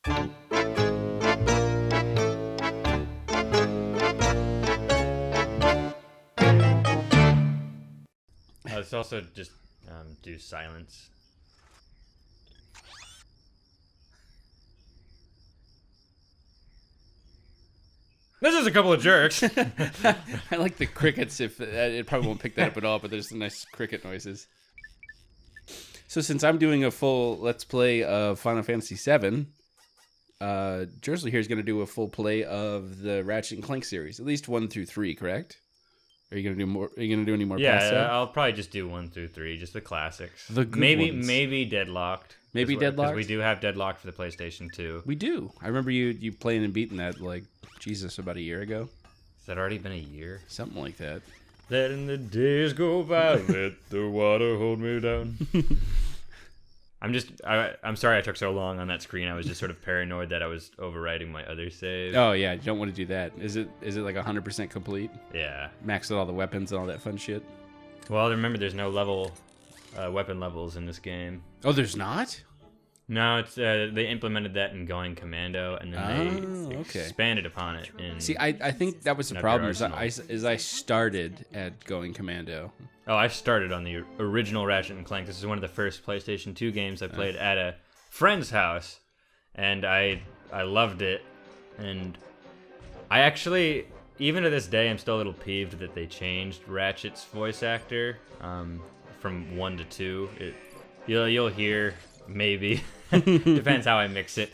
Let's also just do silence. This is a couple of jerks. I like the crickets. If it probably won't pick that up at all, but there's some nice cricket noises. So since I'm doing a full Let's Play of Final Fantasy VII, Jersele here is going to do a full play of the Ratchet and Clank series, at least 1 through 3, correct? Are you going to do more? Are you going to do any more? past that? I'll probably just do 1 through 3, just the classics. The good ones. Maybe Deadlocked. Maybe Deadlocked? Because we do have Deadlocked for the PlayStation 2. We do. I remember you playing and beating that, like, Jesus, about a year ago. Has that already been a year? Something like that. Letting the days go by, let the water hold me down. I'm sorry I took so long on that screen. I was just sort of paranoid that I was overwriting my other save. Oh yeah, you don't want to do that. Is it like 100% complete? Yeah. Maxed out all the weapons and all that fun shit? Well, remember there's no weapon levels in this game. Oh, there's not? No, it's they implemented that in Going Commando, and then they expanded upon it. See, I think that was the problem. Is I started at Going Commando. Oh, I started on the original Ratchet and Clank. This is one of the first PlayStation 2 games I played at a friend's house, and I loved it. And I actually, even to this day, I'm still a little peeved that they changed Ratchet's voice actor from 1 to 2. You'll hear maybe. Depends how I mix it.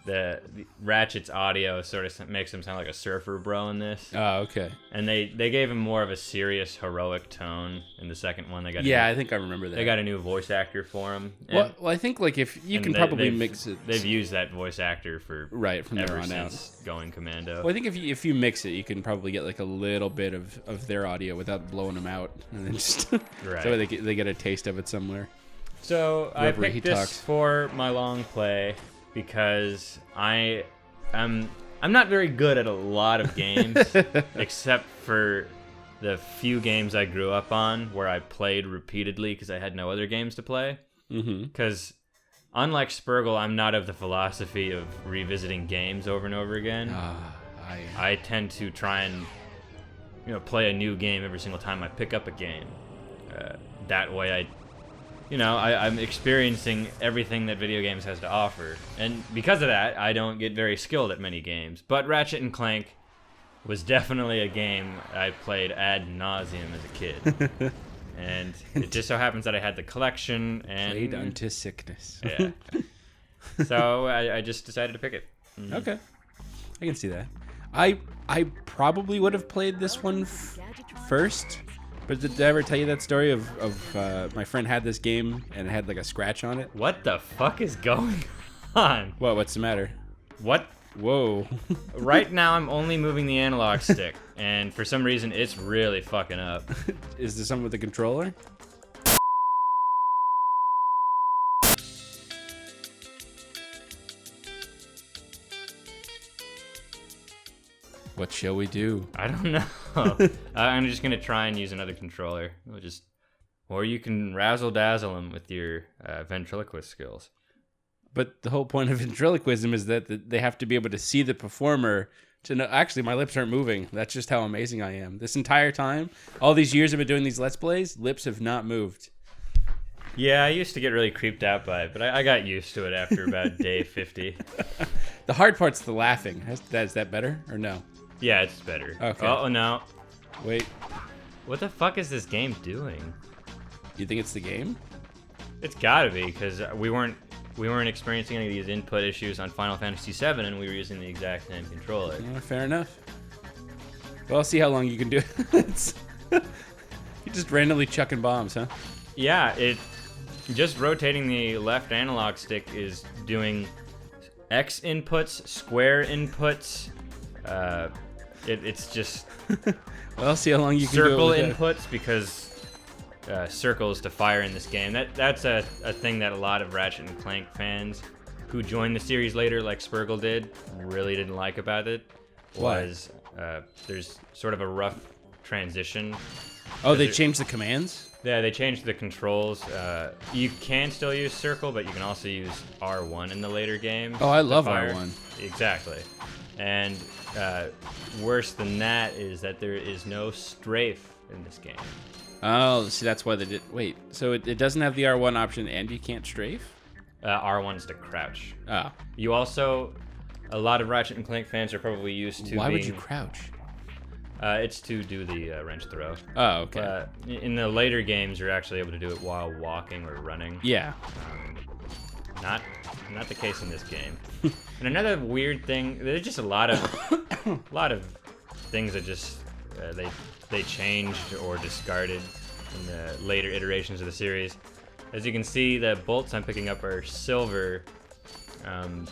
The Ratchet's audio sort of makes him sound like a surfer bro in this. Oh, okay. And they gave him more of a serious, heroic tone in the second one. I think I remember that. They got a new voice actor for him. Well, I think like if you can probably mix it. They've used that voice actor for from there on out. Going Commando. Well, I think if you mix it, you can probably get like a little bit of their audio without blowing them out, and then just right. So they get a taste of it somewhere. So I picked this for my long play because I'm not very good at a lot of games, except for the few games I grew up on where I played repeatedly because I had no other games to play. Because unlike Spurgle, I'm not of the philosophy of revisiting games over and over again. I tend to try and play a new game every single time I pick up a game. That way I'm experiencing everything that video games has to offer. And because of that, I don't get very skilled at many games. But Ratchet and Clank was definitely a game I played ad nauseum as a kid. And it just so happens that I had the collection and... Played unto sickness. Yeah. So I just decided to pick it. Okay. I can see that. I probably would have played this one first. But did I ever tell you that story of my friend had this game and it had like a scratch on it? What the fuck is going on? What's the matter? What? Whoa. Right now I'm only moving the analog stick, and for some reason it's really fucking up. Is there something with the controller? What shall we do? I don't know. I'm just gonna try and use another controller. Or you can razzle dazzle them with your ventriloquist skills. But the whole point of ventriloquism is that they have to be able to see the performer to know. Actually, my lips aren't moving. That's just how amazing I am. This entire time, all these years I've been doing these Let's Plays, lips have not moved. Yeah, I used to get really creeped out by it, but I got used to it after about day 50. The hard part's the laughing. Is that better or no? Yeah, it's better. Okay. Oh, no. Wait. What the fuck is this game doing? You think it's the game? It's gotta be, because we weren't experiencing any of these input issues on Final Fantasy VII, and we were using the exact same controller. Yeah, fair enough. Well, I'll see how long you can do it. You're just randomly chucking bombs, huh? Yeah, just rotating the left analog stick is doing X inputs, square inputs. It's just well, I'll see how long you can circle do it with inputs because circles to fire in this game. That's a thing that a lot of Ratchet and Clank fans who joined the series later, like Spurgle did, really didn't like about it. Was there's sort of a rough transition Oh, they changed the commands? Yeah, they changed the controls. You can still use circle, but you can also use R1 in the later games. Oh, I love R1. Exactly. And worse than that is that there is no strafe in this game. Oh, see, that's why they did. Wait, so it doesn't have the R1 option and you can't strafe? R1's to crouch. Oh. You also, a lot of Ratchet and Clank fans are probably used to. Why would you crouch? It's to do the wrench throw. Oh, okay. In the later games, you're actually able to do it while walking or running. Yeah. Not the case in this game. And another weird thing, there's just a lot of things that just they changed or discarded in the later iterations of the series. As you can see, the bolts I'm picking up are silver, and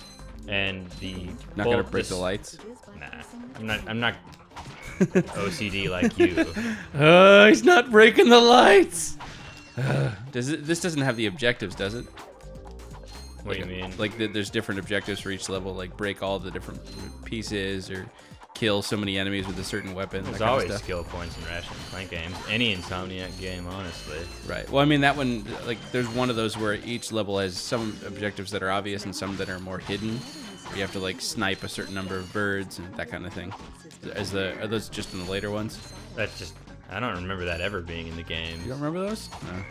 the not gonna break the lights. Nah, I'm not OCD like you. He's not breaking the lights. This doesn't have the objectives, does it? What do you mean? Like there's different objectives for each level, like break all the different pieces or kill so many enemies with a certain weapon. There's always skill points in Ratchet and Clank games. Any Insomniac game, honestly. Right. Well, I mean, that one, like, there's one of those where each level has some objectives that are obvious and some that are more hidden. You have to, like, snipe a certain number of birds and that kind of thing. Are those just in the later ones? That's just, I don't remember that ever being in the game. You don't remember those? No.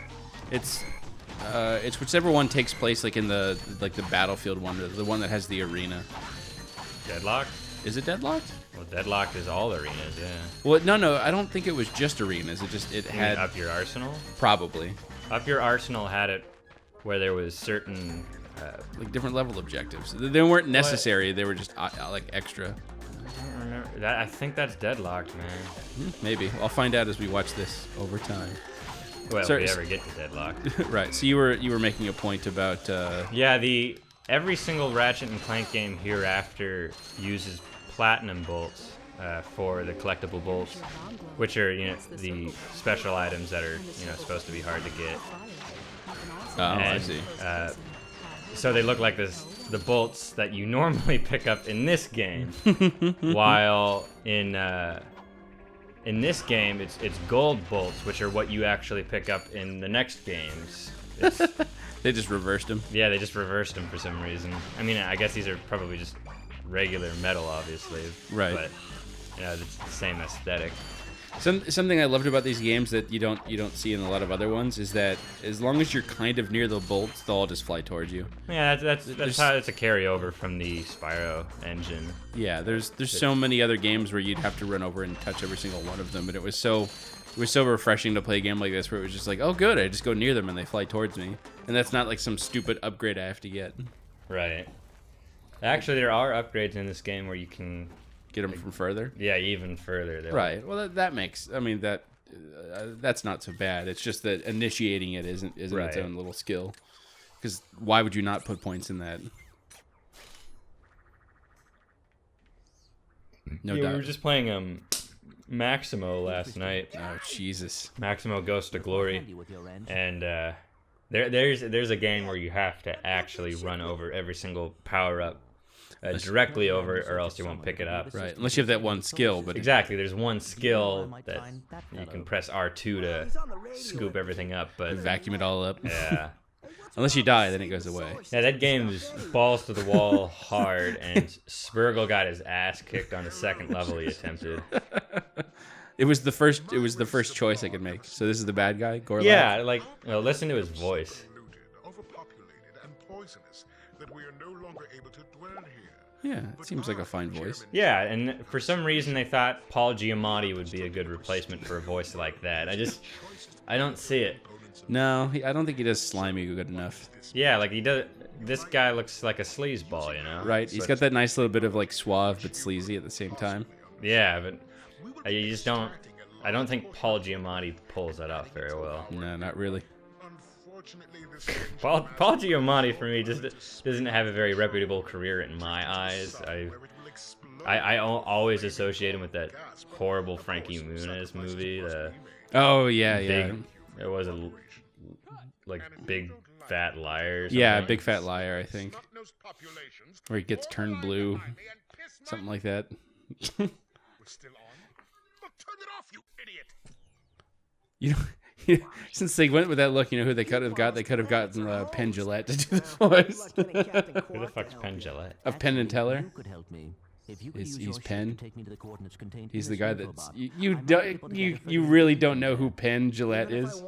It's whichever one takes place, like, in the Battlefield one, the one that has the arena. Deadlock? Is it Deadlocked? Well, Deadlocked is all arenas, yeah. Well, no, I don't think it was just arenas. It had Up Your Arsenal? Probably. Up Your Arsenal had it where there was certain like different level objectives. They weren't necessary. They were just like extra. I don't remember that. I think that's Deadlocked, man. Maybe I'll find out as we watch this over time. Well, if we ever get to Deadlocked. Right. So you were making a point about. Yeah, every single Ratchet and Clank game hereafter uses platinum bolts for the collectible bolts, which are the special items that are supposed to be hard to get. Oh, I see. So they look like the bolts that you normally pick up in this game, while in this game it's gold bolts, which are what you actually pick up in the next games. They just reversed them. Yeah, they just reversed them for some reason. I mean, I guess these are probably just regular metal, obviously. Right. But it's the same aesthetic. Something I loved about these games that you don't see in a lot of other ones is that as long as you're kind of near the bolts, they'll all just fly towards you. Yeah, that's how it's a carryover from the Spyro engine. Yeah, there's so many other games where you'd have to run over and touch every single one of them, but it was so refreshing to play a game like this where it was just like, oh good, I just go near them and they fly towards me, and that's not like some stupid upgrade I have to get. Right. Actually, there are upgrades in this game where you can get them from further. Yeah, even further. Right. Well, that makes. I mean, that's not so bad. It's just that initiating it isn't right. Its own little skill. Because why would you not put points in that? No doubt. We were just playing Maximo last night. Oh Jesus! Maximo Ghost to Glory, and there's a game where you have to actually run over every single power up. Directly over it, or else you won't pick it up. Right, unless you have that one skill. But exactly, there's one skill that you can press R2 to scoop everything up, but vacuum it all up. Yeah. Unless you die, then it goes away. Yeah, that game is balls to the wall hard, and Spurgle got his ass kicked on the second level he attempted. It was the first choice I could make. So this is the bad guy, Gorlak? Yeah, listen to his voice. Yeah, it seems like a fine voice. Yeah, and for some reason they thought Paul Giamatti would be a good replacement for a voice like that. I don't see it. No, I don't think he does slimy good enough. Yeah, like he does. This guy looks like a sleazeball, Right, he's got that nice little bit of like suave but sleazy at the same time. Yeah, but you just don't. I don't think Paul Giamatti pulls that off very well. No, not really. Paul Giamatti for me just doesn't have a very reputable career in my eyes. I always associate him with that horrible Frankie Muniz movie. Oh yeah, yeah. It was a Big Fat Liar. Or something. Yeah, Big Fat Liar, I think. Where he gets turned blue, something like that. You know, since they went with that look, you know who they could have got? They could have gotten Penn Jillette to do the voice. Who the fuck's Penn Jillette? Of Penn and Teller. He's Penn. He's the guy that's you really don't know who Penn Jillette is.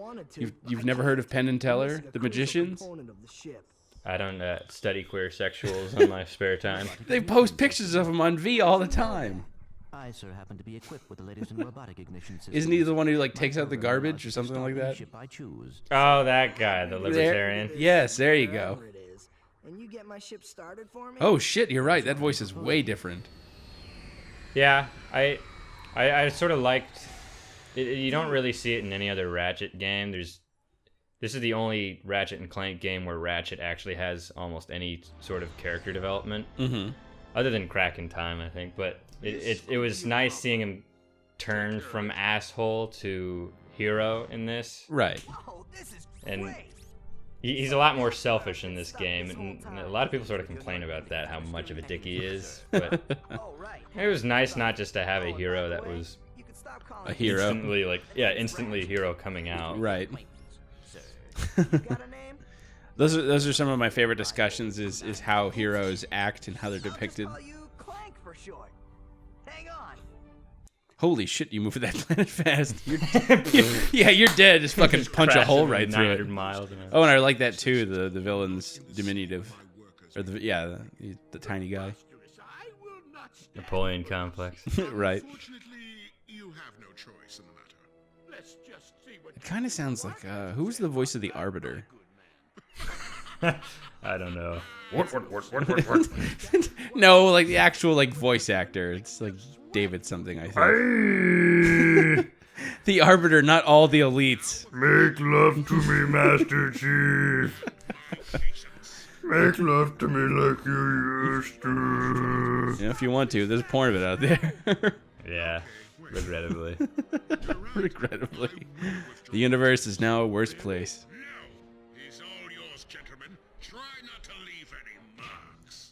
You've never heard of Penn and Teller, the magicians? I don't study queer sexuals in my spare time. They post pictures of him on V all the time. I, sir, happen to be equipped with the latest in robotic ignition systems. Isn't he the one who like takes out the garbage or something like that? Oh, that guy, the libertarian. Yes, there you go. And you get my ship started for me? Oh shit, you're right. That voice is way different. Yeah, I sort of liked it. You don't really see it in any other Ratchet game. This is the only Ratchet and Clank game where Ratchet actually has almost any sort of character development, other than Crack in Time, I think. But it was nice seeing him turn from asshole to hero in this. Right. And he's a lot more selfish in this game, and a lot of people sort of complain about that, how much of a dick he is. But it was nice not just to have a hero that was a hero, instantly a hero coming out. Right. Those are some of my favorite discussions. Is how heroes act and how they're depicted. Holy shit, you move at that planet fast. You're dead. Just fucking punch a hole right through it. Miles oh, and I like that too, the villain's diminutive. Or the tiny guy. Napoleon complex. Right. It kind of sounds like, who's the voice of the Arbiter? I don't know. No, like the actual like voice actor. It's like David something, I think. The Arbiter, not all the elites. Make love to me, Master Chief. Make love to me like you used to. Yeah, if you want to. There's porn of it out there. Yeah, regrettably. Regrettably. The universe is now a worse place. He's all yours, gentlemen. Try not to leave any marks.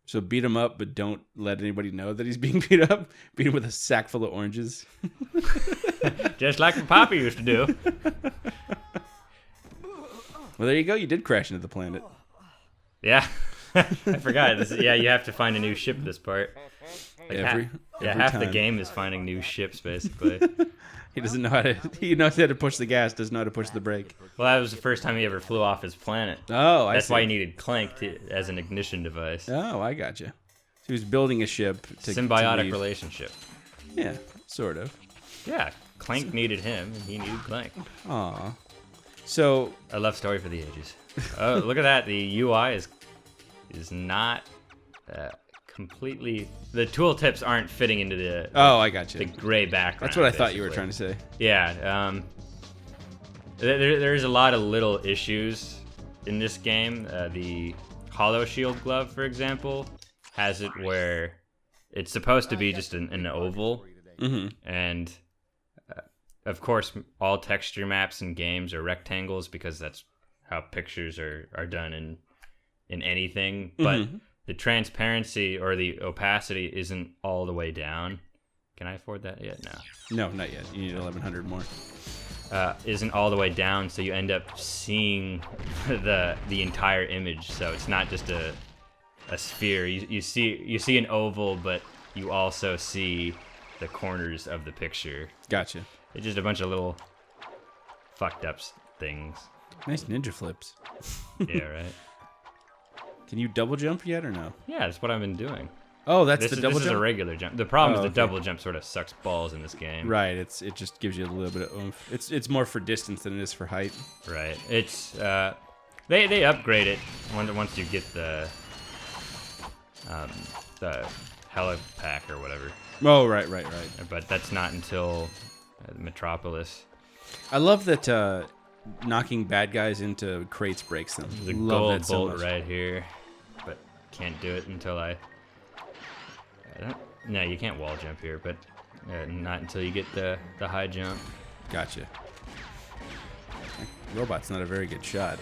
So beat him up, but don't let anybody know that he's being beat up. Beat him with a sack full of oranges. Just like my papa used to do. Well, there you go. You did crash into the planet. Yeah. I forgot. You have to find a new ship this part. Like every half time. the game is finding new ships, basically. He doesn't know how to. He knows how to push the gas, doesn't know how to push the brake. Well, that was the first time he ever flew off his planet. Oh, That's why he needed Clank as an ignition device. Oh, I gotcha. So he was building a ship. Symbiotic relationship. Yeah, sort of. Yeah, Clank needed him, and he needed Clank. Aw. So a love story for the ages. Oh, look at that. The UI is not completely. The tooltips aren't fitting into the. Oh, I got you. The gray background. That's what I thought you were trying to say. Yeah. There's a lot of little issues in this game. The Hollow Shield glove, for example, has it where it's supposed to be just an oval, and of course, all texture maps in games are rectangles because that's how pictures are done in anything. But the transparency or the opacity isn't all the way down. Can I afford that yet? No, not yet. You need 1,100 more. Isn't all the way down, so you end up seeing the entire image. So it's not just a sphere. You see an oval, but you also see the corners of the picture. Gotcha. It's just a bunch of little fucked up things. Nice ninja flips. Yeah, right. Can you double jump yet or no? Yeah, that's what I've been doing. Oh, the double jump? This is a regular jump. The problem is the double jump sort of sucks balls in this game. Right, it just gives you a little bit of oomph. It's more for distance than it is for height. Right. It's they upgrade it once you get the heli pack or whatever. Oh, right. But that's not until Metropolis. I love that knocking bad guys into crates breaks them. There's a gold bolt right here, but can't do it until No, you can't wall jump here, but not until you get the high jump. Gotcha. Robot's not a very good shot.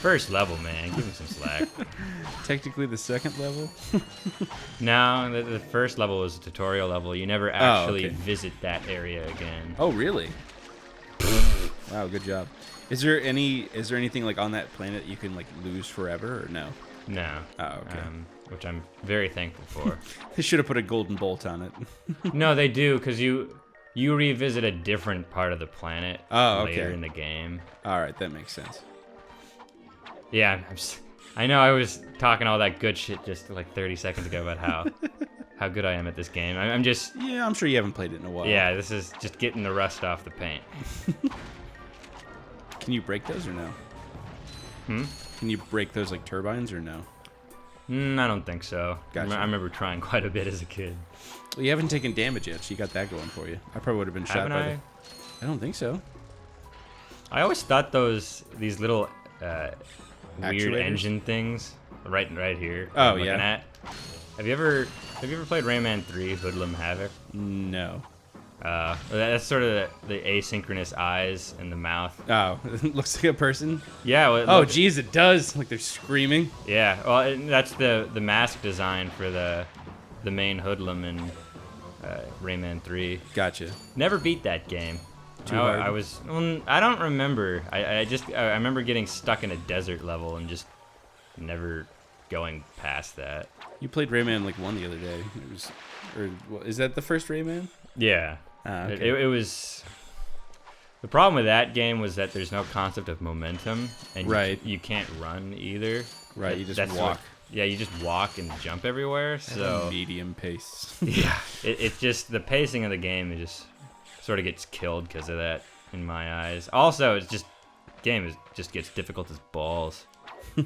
First level, man. Give him some slack. Technically the second level? No, the first level was a tutorial level. You never actually visit that area again. Oh, really? Wow, good job. Is there anything like on that planet you can like lose forever or no? No. Oh, okay. Which I'm very thankful for. They should have put a golden bolt on it. No, they do, because you revisit a different part of the planet later in the game. All right, that makes sense. Yeah, I know I was talking all that good shit just like 30 seconds ago about how good I am at this game. I'm just... Yeah, I'm sure you haven't played it in a while. Yeah, this is just getting the rust off the paint. Can you break those or no? Can you break those like turbines or no? I don't think so. Gotcha. I remember trying quite a bit as a kid. Well, you haven't taken damage yet, so you got that going for you. I probably would have been shot Haven't by I? I don't think so. I always thought these little weird Actuators? engine things right here. Oh, I'm looking yeah. at. Have you ever played Rayman 3 Hoodlum Havoc? No. That's sort of the asynchronous eyes and the mouth. Oh, it looks like a person? Yeah. Well, Oh, geez, it does. Like they're screaming. Yeah. Well, that's the mask design for the main Hoodlum in Rayman 3. Gotcha. Never beat that game. Too hard? I don't remember. I remember getting stuck in a desert level and just never going past that. You played Rayman like 1 the other day. Is that the first Rayman? Yeah. Okay. It was... The problem with that game was that there's no concept of momentum, and you can't run either. Right, you just walk. You just walk and jump everywhere. So medium pace. Yeah, it just, the pacing of the game just sort of gets killed because of that in my eyes. Also, it's just just gets difficult as balls. I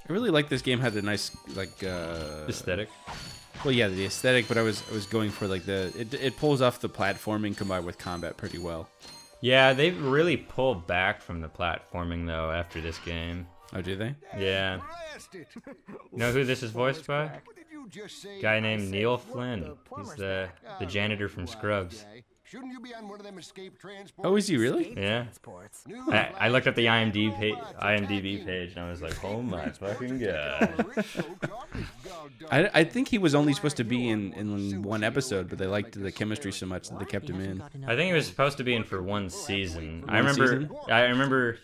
really like this game. Had a nice Aesthetic. Well, yeah, the aesthetic, but I was going for like it pulls off the platforming combined with combat pretty well. Yeah, they really pulled back from the platforming though after this game. Oh, do they? Yeah. You know who this is voiced by? Guy named Neil Flynn. He's the janitor from Scrubs. Shouldn't you be on one of them escape transports? Oh, is he really? Yeah. I looked at the IMDb page and I was like, oh my fucking god. I think he was only supposed to be in one episode, but they liked the chemistry so much that they kept him in. I think he was supposed to be in for one season. I season? remember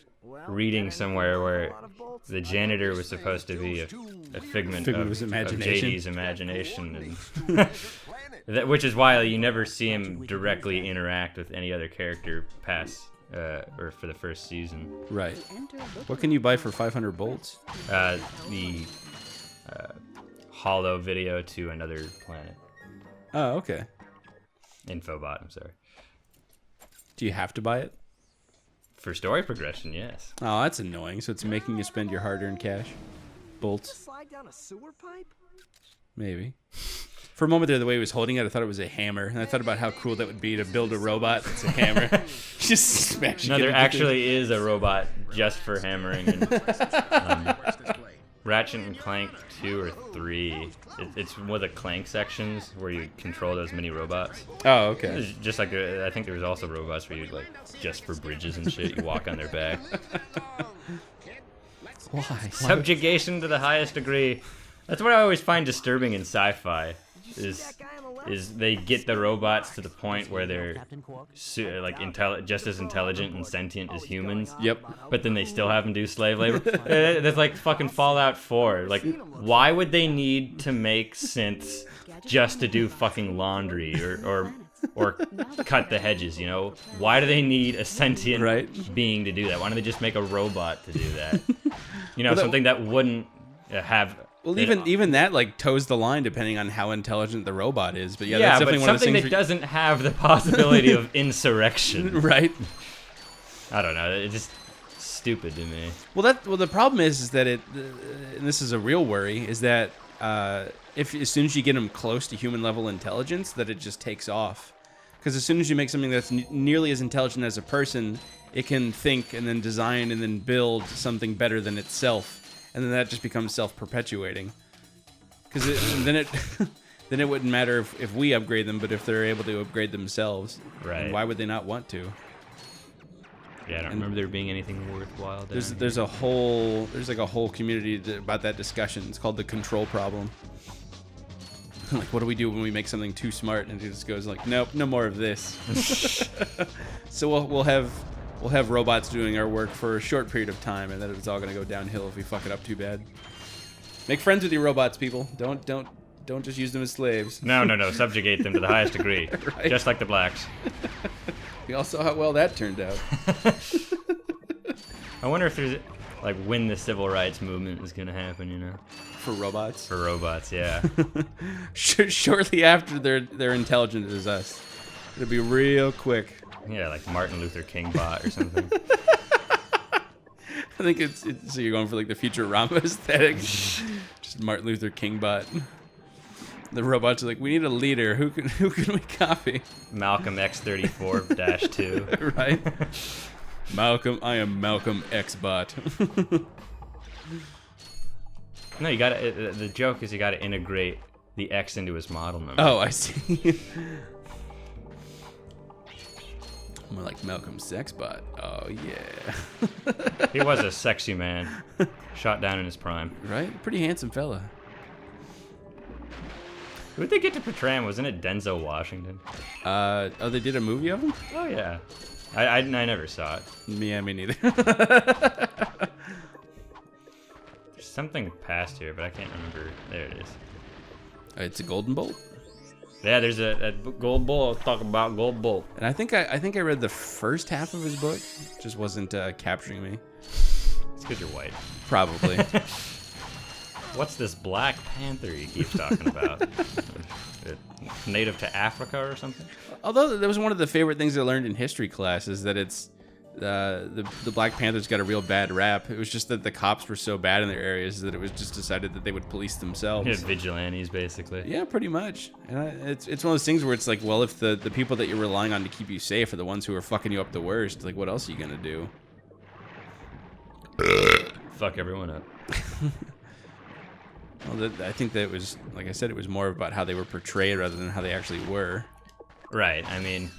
reading somewhere where the janitor was supposed to be a figment of JD's imagination, and which is why you never see him directly interact with any other character past or for the first season. Right. What can you buy for 500 bolts? The hollow video to another planet. Oh, okay. Infobot, I'm sorry. Do you have to buy it? For story progression, yes. Oh, that's annoying. So it's making you spend your hard-earned cash. Bolts. Slide down a sewer pipe? Maybe. For a moment there, the way he was holding it, I thought it was a hammer. And I thought about how cool that would be to build a robot that's a hammer. Just smashing it. No, there actually is a robot just for hammering. And, Ratchet and Clank 2 or 3. It's one of the Clank sections where you control those mini robots. Oh, okay. It's just like I think there was also robots where you like just for bridges and shit. You walk on their back. Why? Subjugation to the highest degree. That's what I always find disturbing in sci-fi. Is they get the robots to the point where they're like just as intelligent and sentient as humans. Yep. But then they still have them do slave labor. That's like fucking Fallout 4. Like, why would they need to make synths just to do fucking laundry or cut the hedges? You know, why do they need a sentient being to do that? Why don't they just make a robot to do that? You know, something that wouldn't have. Well, even that like toes the line depending on how intelligent the robot is. But yeah, that's but definitely one of those something things that doesn't have the possibility of insurrection. Right. I don't know. It's just stupid to me. Well, the problem is that and this is a real worry, is that if as soon as you get them close to human level intelligence, that it just takes off. Because as soon as you make something that's nearly as intelligent as a person, it can think and then design and then build something better than itself. And then that just becomes self-perpetuating. Because then it wouldn't matter if we upgrade them, but if they're able to upgrade themselves, right? Why would they not want to? Yeah, I don't remember there being anything worthwhile there. There's like a whole community about that discussion. It's called the control problem. Like, what do we do when we make something too smart? And it just goes like, nope, no more of this. So we'll have robots doing our work for a short period of time, and then it's all gonna go downhill if we fuck it up too bad. Make friends with your robots, people. Don't just use them as slaves. No. Subjugate them to the highest degree, Right. Just like the blacks. We all saw how well that turned out. I wonder if there's like when the civil rights movement is gonna happen. You know, For robots. for robots. Yeah. Shortly after they're intelligent as us. It'll be real quick. Yeah, like Martin Luther King bot or something. I think it's so you're going for like the Futurama aesthetic. Just Martin Luther King bot. The robots are like, we need a leader. Who can we copy? Malcolm X34-2. Right. Malcolm, I am Malcolm X bot. No, you gotta. The joke is you gotta integrate the X into his model number. Oh, I see. More like Malcolm Sexbot. Oh yeah. He was a sexy man, shot down in his prime. Right? Pretty handsome fella. Who'd they get to portray him? Wasn't it Denzel Washington? Oh, they did a movie of him? Oh yeah. I never saw it. Yeah, me neither. There's something past here, but I can't remember. There it is. It's a golden bolt. Yeah, there's a gold bull. I'll talk about gold bull. And I think I read the first half of his book. Just wasn't capturing me. It's because you're white. Probably. What's this Black Panther he keeps talking about? Native to Africa or something? Although that was one of the favorite things I learned in history class is that it's the Black Panthers got a real bad rap. It was just that the cops were so bad in their areas that it was just decided that they would police themselves. Yeah, vigilantes, basically. Yeah, pretty much. And it's one of those things where it's like, well, if the people that you're relying on to keep you safe are the ones who are fucking you up the worst, like, what else are you gonna do? Fuck everyone up. Well, I think that it was, like I said, it was more about how they were portrayed rather than how they actually were. Right. I mean,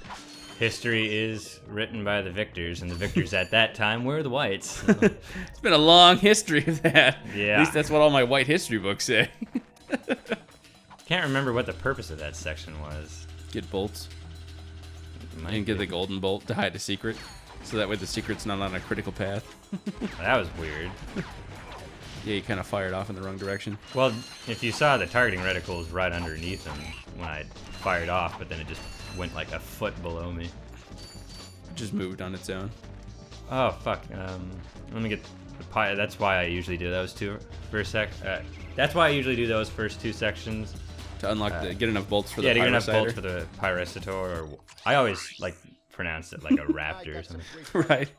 history is written by the victors, and the victors at that time were the whites. So. It's been a long history of that. Yeah. At least that's what all my white history books say. Can't remember what the purpose of that section was. Get bolts. Might And get be. the golden bolt to hide a secret. So that way the secret's not on a critical path. That was weird. Yeah, you kind of fired off in the wrong direction. Well, if you saw the targeting reticles right underneath him when I fired off, but then it just went like a foot below me. It just moved on its own. Oh, fuck. Let me get the pie. That's why I usually do those that's why I usually do those first two sections. To unlock get enough bolts for the Yeah, to get enough Pyrocider. bolts for the Pyrocitor, or I always like pronounce it like a raptor or something. Right.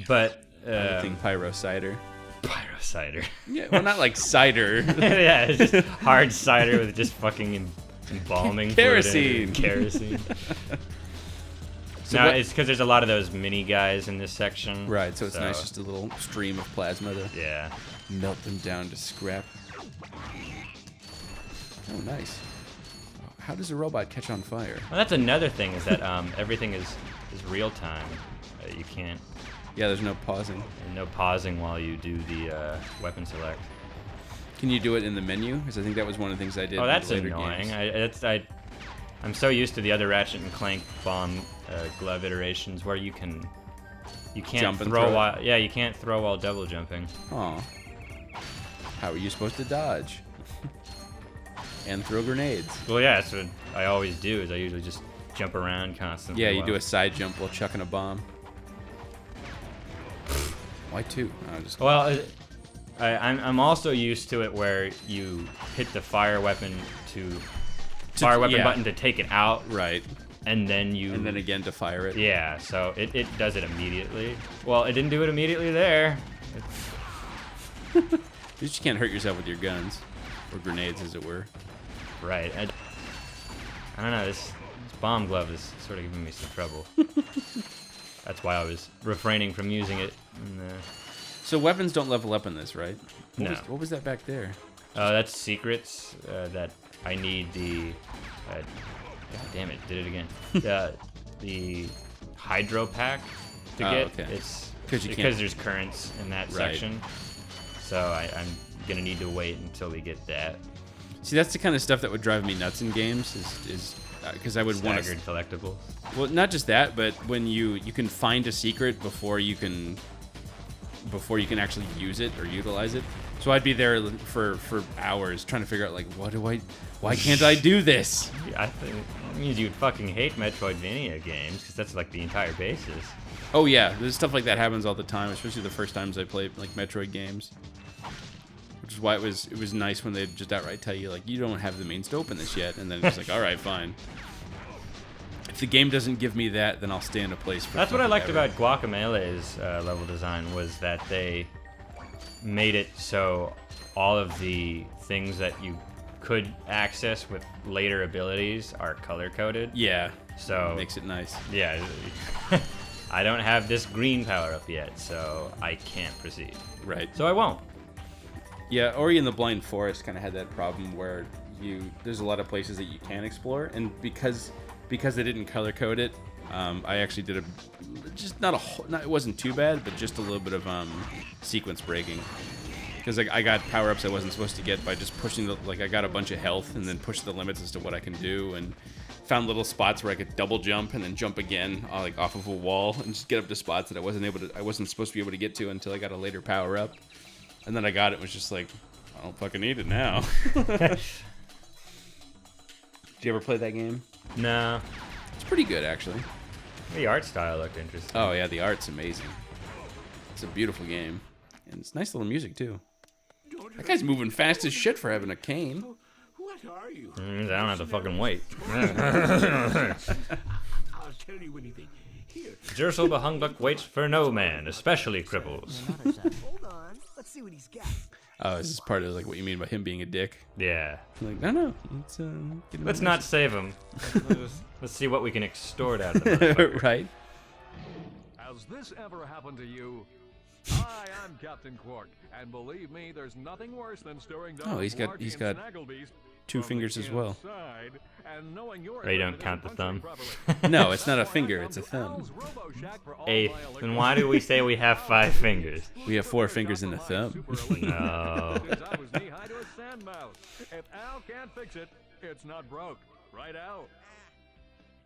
But I think Pyrocider. Pyrocider. Yeah, well, not like cider. Yeah, it's just hard cider with just fucking embalming fluid in it and Kerosene. kerosene. So No, what- it's because there's a lot of those mini guys in this section. Right, so it's nice just a little stream of plasma to Yeah. melt them down to scrap. Oh, nice. How does a robot catch on fire? Well, that's another thing is that everything is real time. You can't. Yeah, there's no pausing. And no pausing while you do the weapon select. Can you do it in the menu? Because I think that was one of the things I did. Oh, in that's the later annoying. games. I'm so used to the other Ratchet and Clank bomb glove iterations where you can't Jump and throw throw. while you can't throw while double jumping. Aw. How are you supposed to dodge? And throw grenades. Well, yeah, that's what I always do. Is I usually just jump around constantly. Yeah, you while- do a side jump while chucking a bomb. Why two? Oh, just Well, I'm also used to it where you hit the fire weapon yeah. button to take it out, right. and then you And then again to fire it. Yeah, so it does it immediately. Well, it didn't do it immediately there. You just can't hurt yourself with your guns. Or grenades, as it were. Right. I don't know. This bomb glove is sort of giving me some trouble. That's why I was refraining from using it. So weapons don't level up in this, right? No. What was that back there? That's secrets that I need the... God damn it, did it again. The hydro pack to get. Okay. It's because there's currents in that section. So I'm gonna need to wait until we get that. See, that's the kind of stuff that would drive me nuts in games. Is because I would want staggered collectibles. Well, not just that, but when you can find a secret before you can actually use it or utilize it. So I'd be there for hours trying to figure out like, why can't I do this? Yeah, I think it means you'd fucking hate Metroidvania games because that's like the entire basis. Oh yeah, there's stuff like that happens all the time, especially the first times I played like Metroid games. Which is why it was nice when they just outright tell you like, you don't have the means to open this yet, and then it's like, all right, fine. If the game doesn't give me that, then I'll stay in a place for. That's what I liked about Guacamelé's level design, was that they made it so all of the things that you could access with later abilities are color coded. Yeah. So it makes it nice. Yeah. I don't have this green power up yet, so I can't proceed. Right. So I won't. Yeah, Ori and the Blind Forest kind of had that problem where there's a lot of places that you can explore, and because they didn't color code it, I actually did it wasn't too bad, but just a little bit of sequence breaking. Because I got power-ups I wasn't supposed to get by just pushing I got a bunch of health and then pushed the limits as to what I can do, and found little spots where I could double jump and then jump again, like off of a wall, and just get up to spots that I wasn't supposed to be able to get to until I got a later power-up. And then I got it and was just like, I don't fucking need it now. Did you ever play that game? No. It's pretty good, actually. The art style looked interesting. Oh, yeah, the art's amazing. It's a beautiful game. And it's nice little music, too. That guy's moving fast as shit for having a cane. What are you? I don't have to fucking wait. I'll tell you anything. Here. Jersele the Hungbuck waits for no man, especially cripples. Hold on. Let's see what he's got. Oh, is this part of like what you mean by him being a dick? Yeah. Like, no. Let's not save him. Let's see what we can extort out of him. Right. Has this ever happened to you? Hi, I'm Captain Quark, and believe me, there's nothing worse than stirring down he's got two fingers as well. Or you don't count the thumb. No, it's not a finger, it's a thumb. Eighth. Then why do we say we have 5 fingers? We have 4 fingers and a thumb. No. If Al can't fix it, it's not broke. Right, Al?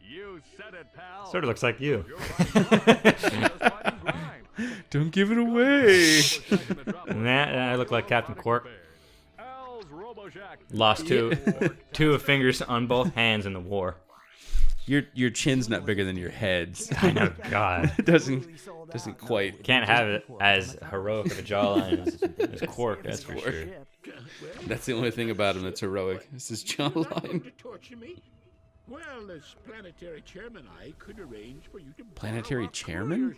You said it, pal. Sort of looks like you. Don't give it away. I look like Captain Quark. Lost two fingers on both hands in the war. Your chin's not bigger than your head's. I know, God. It doesn't quite. Can't have it as heroic of a jawline as Quark, that's for sure. That's the only thing about him that's heroic. It's his jawline. To torture me? Well, as planetary chairman, I could arrange for you to Planetary chairman?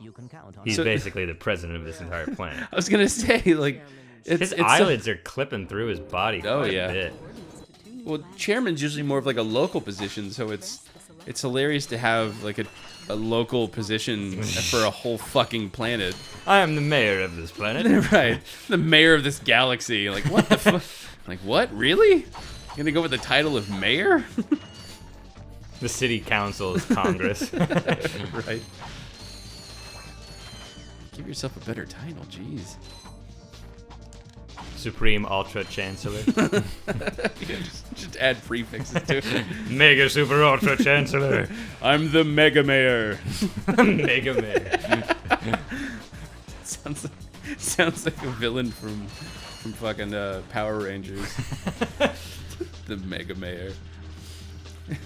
You can count on He's basically the president of this entire planet. I was gonna say, like, his eyelids are clipping through his body. Oh quite yeah. A bit. Well, chairman's usually more of like a local position, so it's hilarious to have like a local position for a whole fucking planet. I am the mayor of this planet. Right, the mayor of this galaxy. Like what the fuck? Like what? Really? You gonna go with the title of mayor? The city council is Congress. Right. Give yourself a better title, jeez. Supreme Ultra Chancellor. Yeah, just add prefixes to it. Mega Super Ultra Chancellor. I'm the Mega Mayor. Mega Mayor. Sounds like a villain from fucking Power Rangers. The Mega Mayor.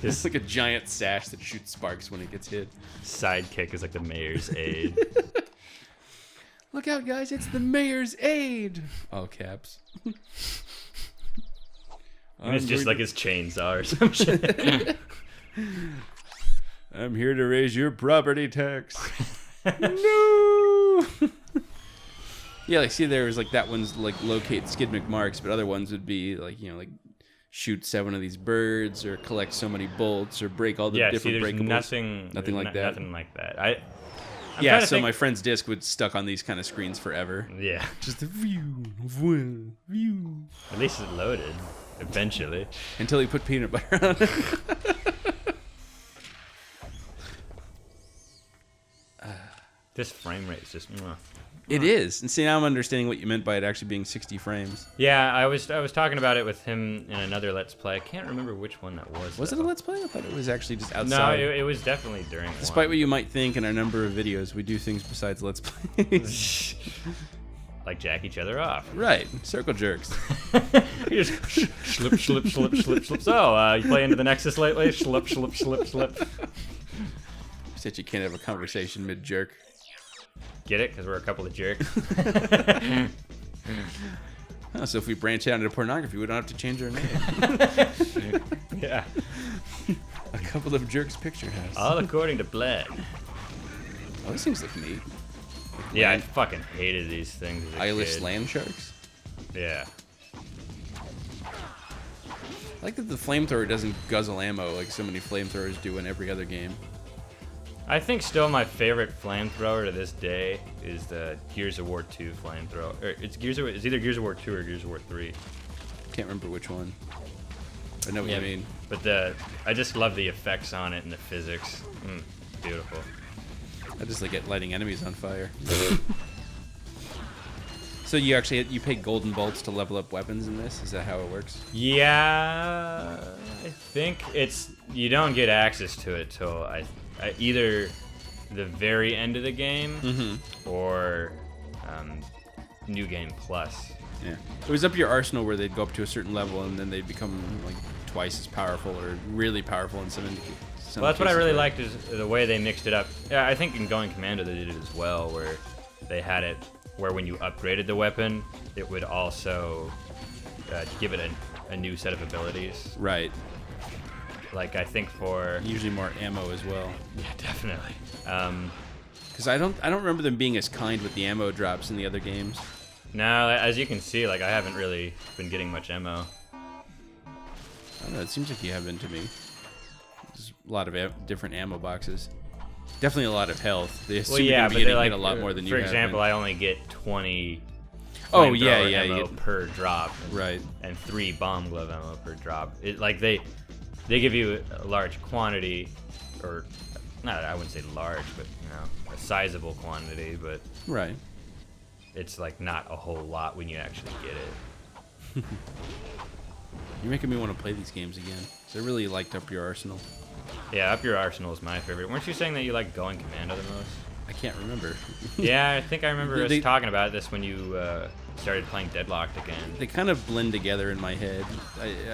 It's like a giant sash that shoots sparks when it gets hit. Sidekick is like the mayor's aide. Look out, guys! It's the mayor's aide. All caps. And it's just like his chainsaw or some shit. I'm here to raise your property tax. No. Yeah, like see, there was like that one's like locate skid McMarks, but other ones would be like like shoot 7 of these birds or collect so many bolts or break all the different breakables. Nothing like that. Nothing like that. So my friend's disc would stuck on these kind of screens forever. Yeah. Just a view. At least it loaded eventually. Until he put peanut butter on it. This frame rate is just. It is. And see, now I'm understanding what you meant by it actually being 60 frames. Yeah, I was talking about it with him in another Let's Play. I can't remember which one that was. Was it a Let's Play? I thought it was actually just outside. No, it was definitely during. Despite what you might think, in our number of videos, we do things besides Let's Plays. Like jack each other off. Right. Circle jerks. You just slip, slip, slip, slip, slip. So, you play into the Nexus lately? Slip, slip, slip, slip. Said you can't have a conversation mid-jerk. Get it? Because we're a couple of jerks. Oh, so if we branch out into pornography, we don't have to change our name. Yeah. A couple of jerks picture house. All according to Bled. Oh, these things look neat. Yeah, I fucking hated these things as a Eyeless kid. land sharks? Yeah. I like that the flamethrower doesn't guzzle ammo like so many flamethrowers do in every other game. I think still my favorite flamethrower to this day is the Gears of War 2 flamethrower. It's either Gears of War 2 or Gears of War 3. Can't remember which one. I know what you mean. But I just love the effects on it and the physics. Beautiful. I just like lighting enemies on fire. So you pay golden bolts to level up weapons in this? Is that how it works? Yeah, I think you don't get access to it till either the very end of the game or New Game Plus. Yeah, it was up your arsenal where they'd go up to a certain level and then they'd become like twice as powerful or really powerful in some cases. Well, that's what I really liked is the way they mixed it up. Yeah, I think in Going Commando they did it as well, where they had it where when you upgraded the weapon, it would also give it a new set of abilities. Right. Like I think for usually more ammo as well. Yeah, definitely. Because I don't remember them being as kind with the ammo drops in the other games. No, as you can see, like I haven't really been getting much ammo. I don't know. It seems like you have been to me. There's a lot of different ammo boxes. Definitely a lot of health. They assume you're gonna be getting hit a lot more than you have. For example, I only get 20. Oh yeah, ammo per drop. Right. And 3 bomb glove ammo per drop. They give you a large quantity, or not. I wouldn't say large, but a sizable quantity. But right. It's like not a whole lot when you actually get it. You're making me want to play these games again. So I really liked Up Your Arsenal. Yeah, Up Your Arsenal is my favorite. Weren't you saying that you like Going Commando the most? I can't remember. Yeah, I think I remember us talking about this when you started playing Deadlocked again. They kind of blend together in my head.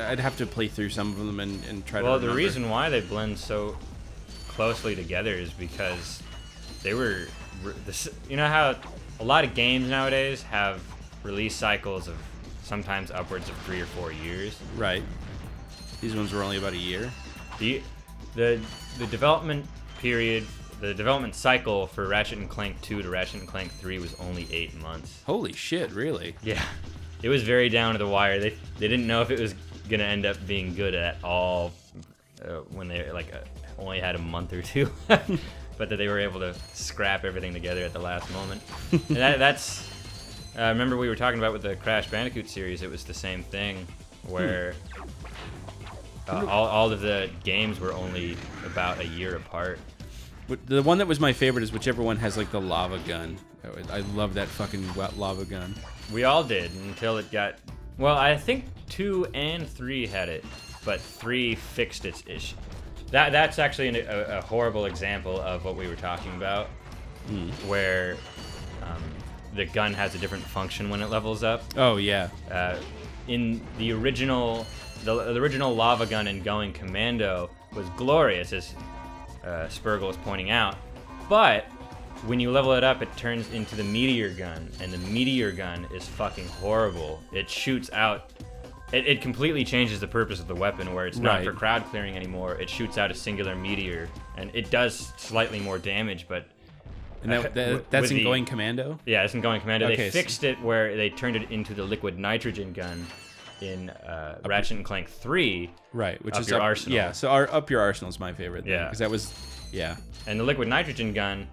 I'd have to play through some of them and try to remember. Well, the reason why they blend so closely together is because they were... You know how a lot of games nowadays have release cycles of sometimes upwards of 3 or 4 years? Right. These ones were only about a year. The development period, the development cycle for Ratchet and Clank 2 to Ratchet and Clank 3 was only 8 months. Holy shit, really? Yeah. It was very down to the wire. They didn't know if it was going to end up being good at all when they only had a month or two. But that they were able to scrap everything together at the last moment. And that's... remember we were talking about with the Crash Bandicoot series, it was the same thing, where all of the games were only about a year apart. But the one that was my favorite is whichever one has like the lava gun. I love that fucking wet lava gun. We all did until it got... Well, I think 2 and 3 had it, but 3 fixed its issue. That's actually a horrible example of what we were talking about, where the gun has a different function when it levels up. Oh yeah. In the original lava gun in Going Commando was glorious, as Spurgle was pointing out, but when you level it up, it turns into the meteor gun, and the meteor gun is fucking horrible. It shoots out. It completely changes the purpose of the weapon, where it's not for crowd clearing anymore. It shoots out a singular meteor, and it does slightly more damage, but... And that's in Going Commando? Yeah, it's in Going Commando. Okay, they fixed it where they turned it into the liquid nitrogen gun in Ratchet and Clank 3. Right, which is Up Your Arsenal. Yeah, so Up Your Arsenal is my favorite. Yeah. Because that was... Yeah. And the liquid nitrogen gun,